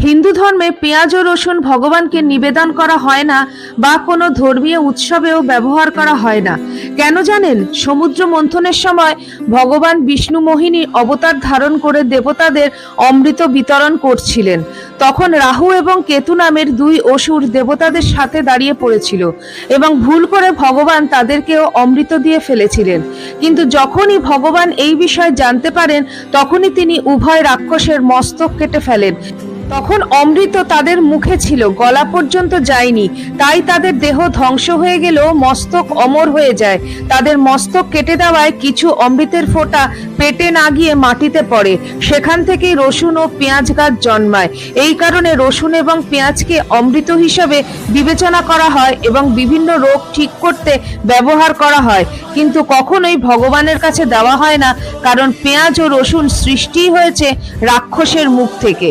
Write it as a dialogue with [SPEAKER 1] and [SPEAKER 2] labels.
[SPEAKER 1] হিন্দু ধর্মে পেঁয়াজ ও রসুন ভগবানকে নিবেদন করা হয় না বা কোনো ধর্মীয় উৎসবেও ব্যবহার করা হয় না। কেন জানেন? সমুদ্র মন্থনের সময় ভগবান বিষ্ণু মোহিনী অবতার ধারণ করে দেবতাদের অমৃত বিতরণ করছিলেন। তখন রাহু এবং কেতু নামের দুই অসুর দেবতাদের সাথে দাঁড়িয়ে পড়েছিল এবং ভুল করে ভগবান তাদেরকেও অমৃত দিয়ে ফেলেছিলেন। কিন্তু যখনই ভগবান এই বিষয় জানতে পারেন, তখনই তিনি উভয় রাক্ষসের মস্তক কেটে ফেলেন। তখন অমৃত তাদের মুখে ছিল, গলা পর্যন্ত যায়নি, তাই তাদের দেহ ধ্বংস হয়ে গেলেও মস্তক অমর হয়ে যায়। তাদের মস্তক কেটে দেওয়ায় কিছু অমৃতের ফোঁটা পেটে না গিয়ে মাটিতে পড়ে। সেখান থেকেই রসুন ও পেঁয়াজ গাছ জন্মায়। এই কারণে রসুন এবং পেঁয়াজকে অমৃত হিসাবে বিবেচনা করা হয় এবং বিভিন্ন রোগ ঠিক করতে ব্যবহার করা হয়, কিন্তু কখনোই ভগবানের কাছে দেওয়া হয় না, কারণ পেঁয়াজ ও রসুন সৃষ্টি হয়েছে রাক্ষসের মুখ থেকে।